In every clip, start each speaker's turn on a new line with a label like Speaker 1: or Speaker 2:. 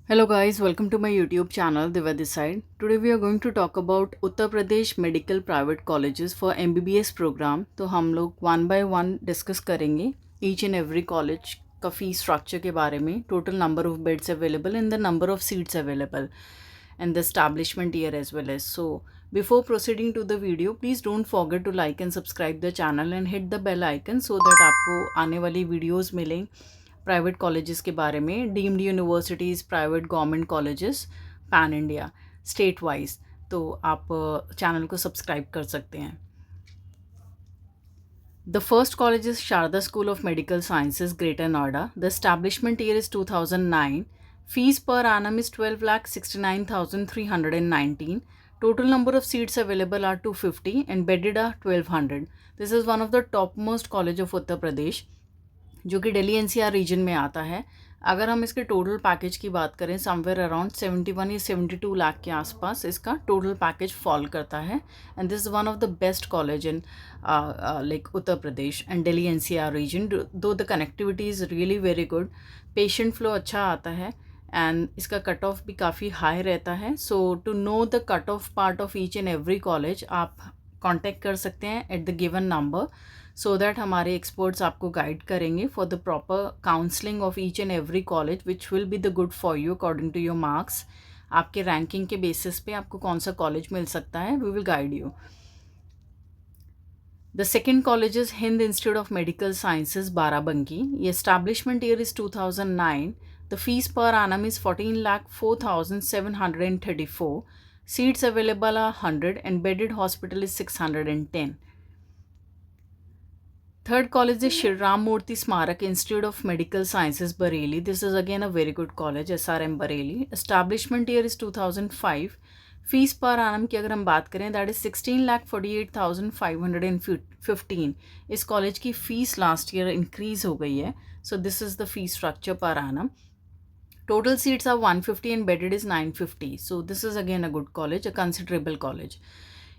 Speaker 1: Hello guys, welcome to my YouTube channel Divya this side. Today we are going to talk about Uttar Pradesh Medical Private Colleges for MBBS program. तो हम लोग one by one discuss करेंगे each and every college का fees structure के बारे में, total number of beds available and the number of seats available and the establishment year as well as. So before proceeding to the video, please don't forget to like and subscribe the channel and hit the bell icon so that आपको आने वाली videos मिलें private colleges के बारे में, deemed universities, private government colleges pan India state wise. तो आप channel को सब्सक्राइब कर सकते हैं। The first college is Sharda School of Medical Sciences, Greater Noida. The establishment year is 2009. Fees per annum is 12,69,319. Total number of seats available are 250 and bedded are 1200. This is one of the topmost college of Uttar Pradesh, जो कि Delhi NCR reason में आता है। अगर हम इसके total package की बात करें, समवेयर अराउंड 71 या 72 लाख के आसपास इसका टोटल पैकेज फॉल करता है। And this is one of the best college in like Uttar Pradesh and Delhi NCR region. Though the connectivity is really very good, patient flow अच्छा आता है एंड इसका कट ऑफ भी काफ़ी हाई रहता है। So to know the cut off part of each and every college आप contact कर सकते हैं at the given number, so that हमारे एक्सपर्ट्स आपको गाइड करेंगे for the proper counselling of each and every college which will be the good for you according to your marks. आपके ranking के basis पे आपको कौन सा कॉलेज मिल सकता है, we will guide you. The second college is Hind Institute of Medical Sciences, Barabanki. The establishment year is 2009. The fees per annum is 14,04,734. Seats available are 100 and bedded hospital is 610. Third college is Shri Ram Murthy Smarak Institute of Medical Sciences, Bareilly. This is again a very good college, SRM Bareilly. Establishment year is 2005. Fees per annum की अगर हम बात करें, that is 16,48,515। इस college की fees last year increase हो गई है। So this is the fees structure पर annum. Total seats are 150 and bedded is 950. So this is again a good college, a considerable college.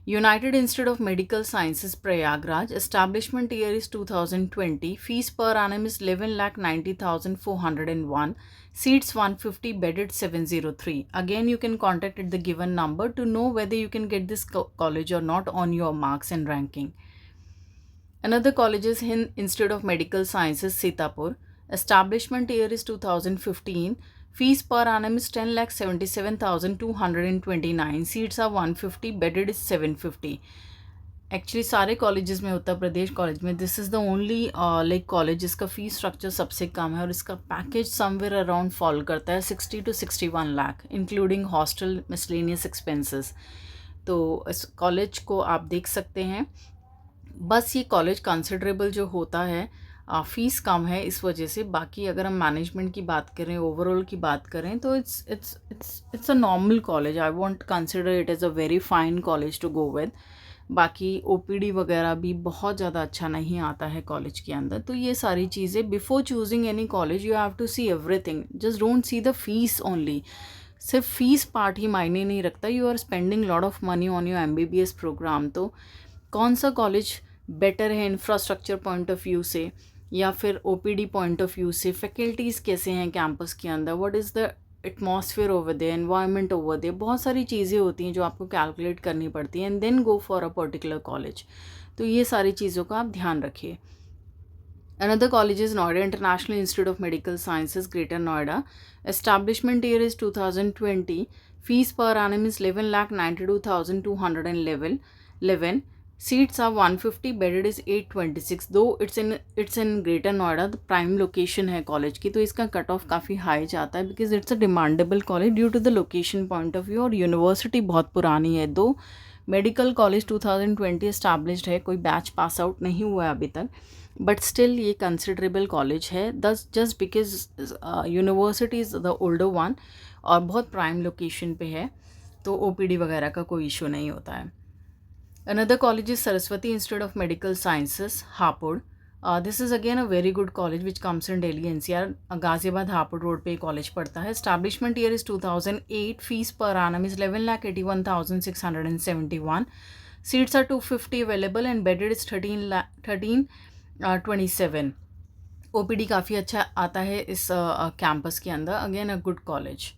Speaker 1: United Institute of Medical Sciences, Prayagraj. Establishment year is 2020. Fees per annum is 11,90,401. Seats 150, bedded 703. Again, you can contact at the given number to know whether you can get this college or not on your marks and ranking. Another college is Hind Institute of Medical Sciences, Sitapur. Establishment year is 2015. Fees per annum is 10,77,229. Seats are 150, bedded is 750. Actually सारे colleges में, Uttar Pradesh college में, this is the only like college जिसका fees structure सबसे कम है और इसका package somewhere around fall करता है 60 to 61 lakh including hostel miscellaneous expenses. तो इस कॉलेज को आप देख सकते हैं। बस ये कॉलेज कंसिडरेबल जो होता है, फ़ीस कम है इस वजह से। बाकी अगर हम मैनेजमेंट की बात करें, ओवरऑल की बात करें, तो it's a normal college. I won't consider it as a very fine college to go with. बाकी ओपीडी वगैरह भी बहुत ज़्यादा अच्छा नहीं आता है कॉलेज के अंदर। तो ये सारी चीज़ें, before choosing any college you have to see everything, just don't see the fees only. सिर्फ फीस पार्ट ही मायने नहीं रखता, you are spending lot of money on your MBBS program. तो कौन सा कॉलेज बेटर है इंफ्रास्ट्रक्चर पॉइंट ऑफ व्यू से या फिर ओपीडी पॉइंट ऑफ व्यू से, फैकल्टीज़ कैसे हैं कैंपस के अंदर, what is the atmosphere over there, environment over there, बहुत सारी चीज़ें होती हैं जो आपको कैलकुलेट करनी पड़ती हैं and then go for a particular college. तो ये सारी चीज़ों का आप ध्यान रखिए। Another college is Noida International Institute of Medical Sciences, Greater Noida. Establishment year is 2020. Fees per annum is 11,92,211. Seats are 150, bedded is 826. Though it's in Greater Noida, the prime location है college की, तो इसका cut off काफ़ी high जाता है because it's a demandable college due to the location point of view. और university बहुत पुरानी है। दो मेडिकल कॉलेज 2020 एस्टैब्लिश्ड है, कोई बैच पास आउट नहीं हुआ है अभी तक, बट स्टिल ये कंसिडरेबल कॉलेज है। दस just because university is the older one और बहुत प्राइम लोकेशन पे है, तो ओपीडी वगैरह का कोई इशू नहीं होता है। Another college is Saraswati Institute of Medical Sciences, Hapur. This is again a very good college which comes in Delhi NCR. Ghaziabad Hapur road पे कॉलेज पड़ता है। Establishment year is 2008. Fees per annum is 11,81,671. Seats are 250 available and bedded is 1327. OPD काफ़ी अच्छा आता है इस campus के अंदर। Again a good college.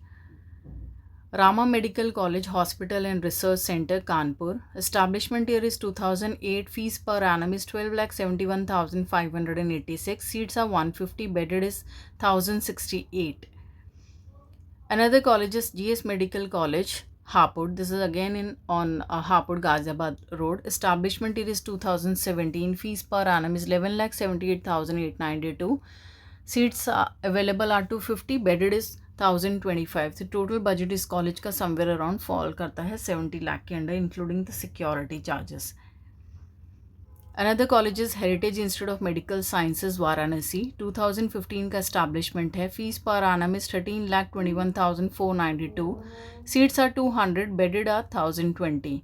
Speaker 1: Rama Medical College Hospital and Research Center, Kanpur. Establishment year is 2008. Fees per annum is 12,71,586. Seats are 150. Bedded is 1,068. Another college is GS Medical College, Hapur. This is again on Hapur Ghaziabad Road. Establishment year is 2017. Fees per annum is 11,78,892. Seats available are 250. Bedded is 1,025. So total budget is college का somewhere around fall करता है 70 lakh के under, including the security charges. Another college is Heritage Institute of Medical Sciences, Varanasi. 2015 का establishment है. Fees per annum is 13,21,492. Seats are 200. Bedded are 1,020.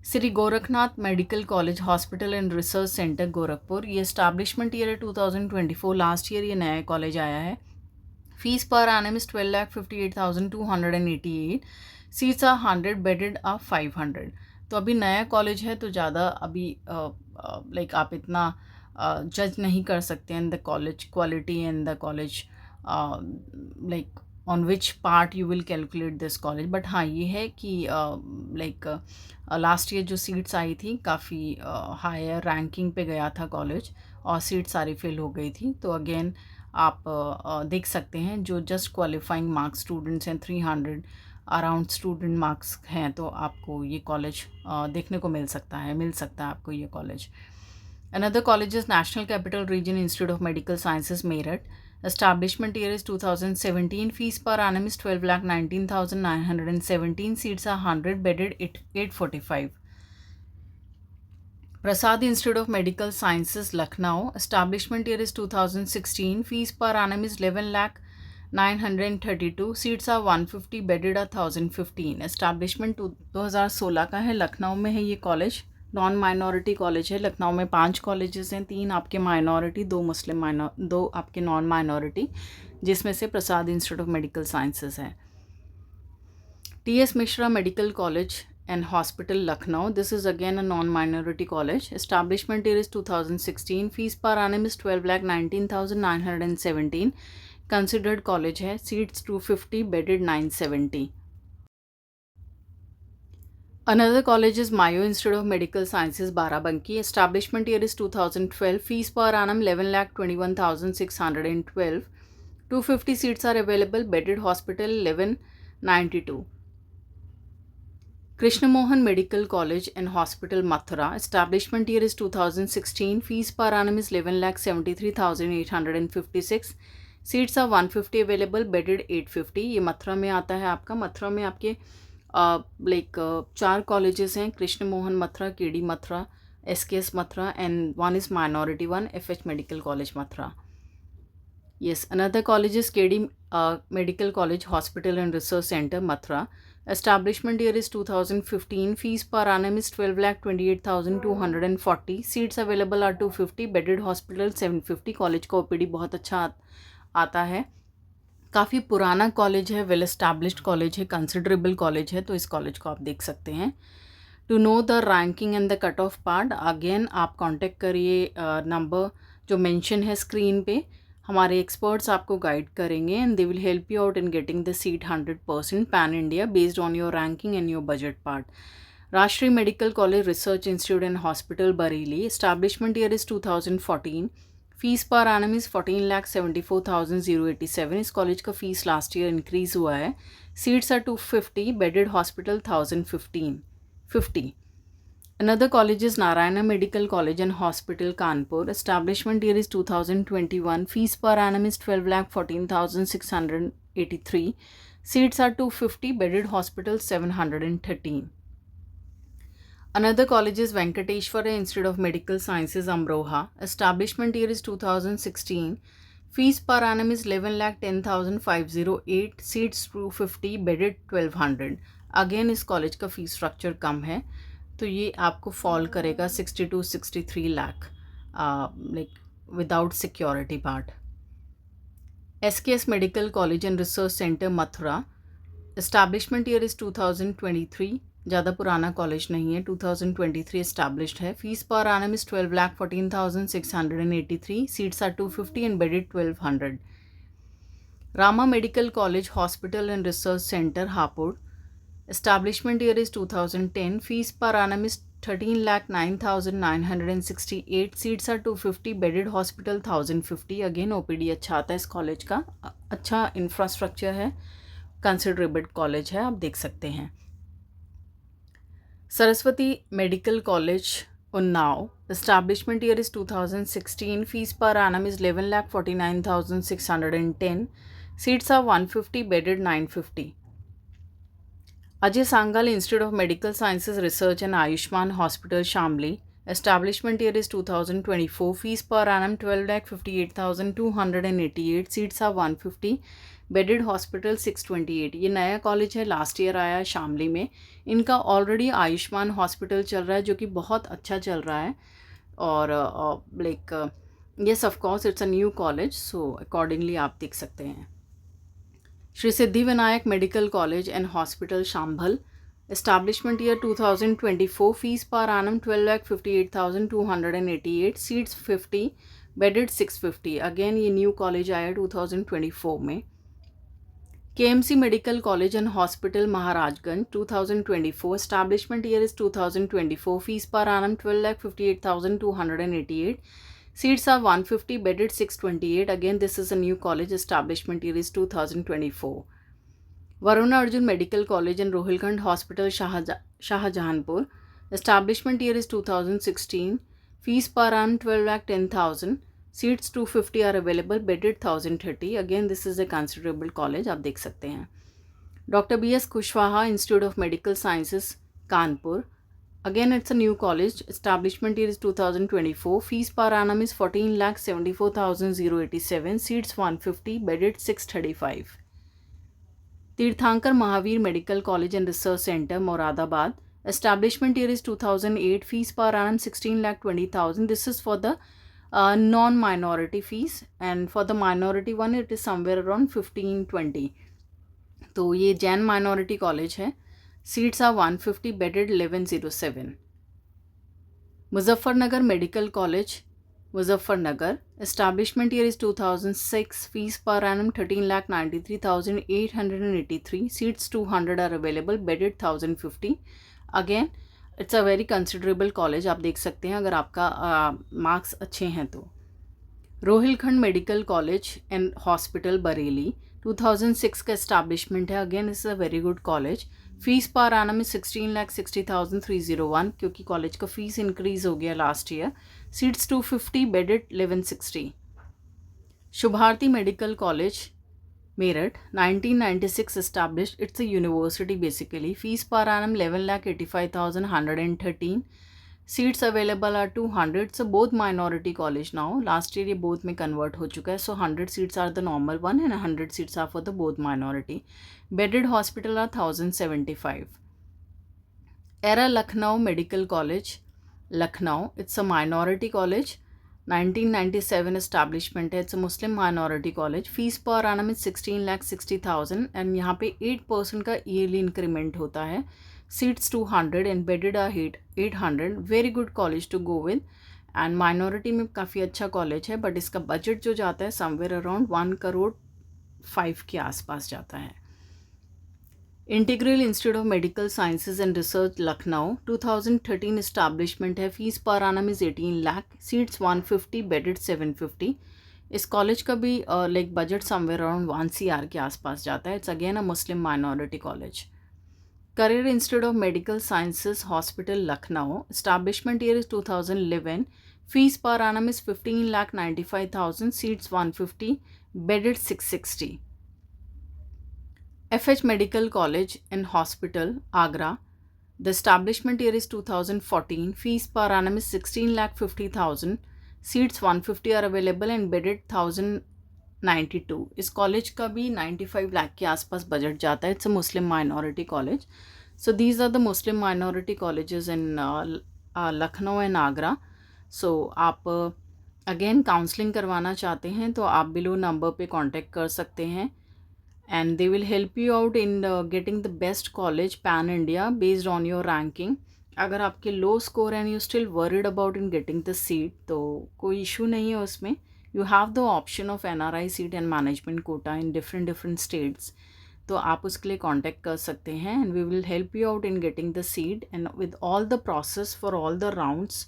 Speaker 1: Sri Gorakhnath Medical College Hospital and Research Center, Gorakhpur. ये establishment year है 2024. Last year ये नया college आया है. Fees per annum is 12,58,288. Seats are 100. Bedded are 500. तो अभी नया कॉलेज है तो ज़्यादा अभी लाइक आप इतना जज नहीं कर सकते हैं the college quality and the college like on which part you will calculate this college. But हाँ ये है कि लाइक लास्ट ईयर जो सीट्स आई थी काफ़ी हायर रैंकिंग पे गया था कॉलेज और सीट सारी फिल हो गई थी. तो अगेन आप देख सकते हैं जो जस्ट क्वालिफाइंग मार्क्स स्टूडेंट्स हैं 300 अराउंड स्टूडेंट मार्क्स हैं तो आपको ये कॉलेज देखने को मिल सकता है आपको ये college. Another college is national capital region institute of medical sciences, Meerut. Establishment year is 2017. Fees per annum is 12,19,917. Seats are 100. Bedded 845. Prasad Institute of Medical Sciences, Lucknow. Establishment year is 2016. Fees per annum is 11,932. Seats are 150. Bedded are 1,015. Establishment 2016 का है. लखनऊ में है ये college. Non minority college है. लखनऊ में 5 colleges हैं, 3 आपके minority, 2 मुस्लिम 2 आपके नॉन माइनॉरिटी, जिसमें से प्रसाद इंस्टीट्यूट ऑफ मेडिकल साइंसेज है. TS Mishra Medical College and Hospital, Lucknow. This is again a non-minority college. Establishment year is 2016. Fees per annum is 12,19,917. Considered college है. Seats 250. Bedded 970. Another college is Mayo Institute of Medical Sciences, Barabanki. Establishment year is 2012. Fees per annum 11,21,612. 250 seats are available. Bedded hospital 1192. Krishna Mohan Medical College and Hospital, Mathura. Establishment year is 2016. Fees per annum is 11,73,856. Seats are 150 available. Bedded 850. ये मथुरा में आता है आपका. मथुरा में आपके like 4 colleges हैं. Krishna Mohan Mathura, KD Mathura, SKS Mathura and one is minority one, FH medical college Mathura. Yes, another college is KD Medical College Hospital and Research Center, Mathura. Establishment year is 2015. Fees per annum is 12,28,240. Seats available are 250. Bedded hospital 750. College का OPD बहुत अच्छा आता है. काफ़ी पुराना college है, well established college है, considerable college है, तो इस कॉलेज को आप देख सकते हैं. To know the ranking and the cut off part again आप कांटेक्ट करिए नंबर जो मेंशन है स्क्रीन पे. हमारे एक्सपर्ट्स आपको गाइड करेंगे and they will help you out in getting the seat 100% pan India based on your ranking and your budget part. Rashtriya medical college research institute and hospital, Bareilly. Establishment year is 2014. Fees per annum is 14,74,087. इस college का fees last year increase हुआ है. Seats are 250. Bedded hospital 1,050. Another college is Narayana Medical College and Hospital, Kanpur. Establishment year is 2021. Fees per annum is 12,14,683. Seats are 250. Bedded hospital 713. Another college is Venkateshwara Institute of Medical Sciences, Amroha. Establishment year is 2016. Fees per annum is 11,10,508. Seats 250. Bedded 1,200. Again इस college का fees structure कम है तो ये आपको fall करेगा 60-63 lakh like without security part. SKS medical college and research centre, Mathura. Establishment year is 2023. ज़्यादा पुराना college नहीं है, 2023 एस्टैब्लिश्ड है. Fees per annum is 12,14,683. Seats are 250 and bedded 1,200. Rama Medical College Hospital and Research Center, Hapur. Establishment year is 2010. Fees per annum is 13,09,968. Seats are 250. Bedded hospital 1050. Again OPD अच्छा आता है इस college का. अच्छा infrastructure है. Considerable college है, आप देख सकते हैं. Saraswati medical college Unnao. Establishment year is 2016. Fees per annum is 11,49,610. Seats are 150. Bedded 950. Ajay Sangal Institute of Medical Sciences Research and Ayushman Hospital, Shamli. Establishment year is 2024. Fees per annum 12,58,288. Seats are 150. Bedded hospital 628. ये नया college है, last year आया है शामली में. इनका already Ayushman hospital चल रहा है जो कि बहुत अच्छा चल रहा है. और like yes of course it's a new college, so accordingly आप देख सकते हैं. Shri Siddhivinayak Medical College and Hospital, Shambhal. Establishment year 2024. Fees per annum 12,58,288. Seats 50. Bedded 650. Again ये न्यू कॉलेज आया 2024 में. KMC Medical College and Hospital, Maharajganj, 2024. Establishment year is 2024. Fees per annum 12,58,288. Seats are 150. Bedded 628. Again this is a new college. Establishment year is 2024. Varuna Arjun Medical College and Rohilkhand Hospital, Shahjahanpur. Establishment year is 2016. Fees per annum 12,10,000. Seats 250 are available. Bedded 1,030. Again this is a considerable college, आप देख सकते हैं. Dr. B.S. Kushwaha Institute of Medical Sciences, Kanpur. Again it's a new college. Establishment year is 2024. Fees per annum is 14,74,087. Seats 150. Bedded 635. Tirthankar Mahavir Medical College and Research Center, Moradabad. Establishment year is 2008. Fees per annum 16,20,000. This is for the non-minority fees, and for the minority one it is somewhere around 15-20. तो ये Jain minority college है. Seats are 150. Bedded 1107. Muzaffarnagar medical college, Muzaffarnagar. Establishment year is 2006. Fees पर annum 13,93,883. Seats 200 are available. Bedded 1,050. Again it's a very considerable college, आप देख सकते हैं अगर आपका मार्क्स अच्छे हैं तो. Rohilkhand medical college and hospital, Bareilly. 2006 का एस्टैब्लिशमेंट है. Again it's a very good college. Fees पर एनम में 16,60,301, क्योंकि कॉलेज का फीस इंक्रीज हो गया last year. Seats 250. Bedded 1160. Subharti medical college, Meerut, 1996 established. It's a university basically. Fees per annum 11,85,113. Seats available are 200. So both minority college now. Last year ये both में convert हो चुका है. So 100 seats are the normal one and 100 seats are for the both minority. Bedded hospital are 1,075. Era Lucknow Medical College, Lucknow. It's a minority college. 1997 establishment है. It's Muslim minority college. Fees per annum is 16,60,000 and यहाँ पे 8% का yearly increment होता है. Seats 200 and bedded are 800. Very good college to go with, and minority में काफ़ी अच्छा college है. बट इसका बजट जो जाता है समवेयर अराउंड 1,05 के आसपास जाता है. Integral institute of medical sciences and research, Lucknow. 2013 establishment है. Fees per annum is 18 lakh. Seats 150. Bedded 750. इस कॉलेज का भी like budget somewhere around 1 CR के आसपास जाता है. It's again a Muslim minority college. Career institute of medical sciences hospital, Lucknow. Establishment year is 2011. Fees per annum is 15,95,000. Seats 150. Bedded 660. FH Medical College and Hospital, Agra. The establishment year is 2014. Fees per annum is 16,50,000. Seats 150 are available and bedded 1,092. इस college का भी 95 लाख के आसपास budget जाता है. It's a Muslim minority college. So these are the Muslim minority colleges in Lucknow and Agra. So आप again counselling करवाना चाहते हैं तो आप बिलो नंबर पे कांटेक्ट कर सकते हैं, and they will help you out in getting the best college pan India based on your ranking. अगर आपके लो score and you still worried about in getting the seat तो कोई इशू नहीं है उसमें, You have the option of NRI seat and management quota in different states. तो आप उसके लिए कांटेक्ट कर सकते हैं and we will help you out in getting the seat and with all the process for all the rounds.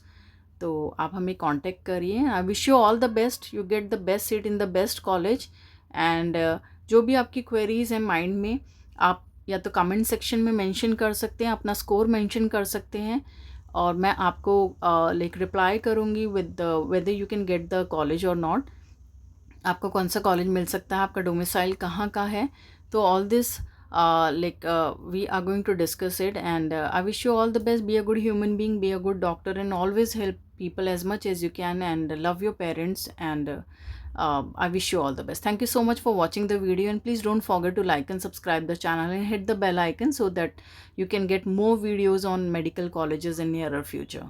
Speaker 1: तो आप हमें कांटेक्ट करिए. I wish you all the best. You get the best seat in the best college. And जो भी आपकी queries हैं mind में, आप या तो कमेंट सेक्शन में मेंशन कर सकते हैं, अपना स्कोर मेंशन कर सकते हैं, और मैं आपको लाइक रिप्लाई करूँगी with whether you can get the college और नॉट. आपको कौन सा कॉलेज मिल सकता है, आपका डोमिसाइल कहाँ का है. तो all this like we are going to discuss it, and I wish you all the best. Be a good human being, be a good doctor, and always help people as much as you can, and love your parents. And I wish you all the best. Thank you so much for watching the video, and please don't forget to like and subscribe the channel and hit the bell icon so that you can get more videos on medical colleges in nearer future.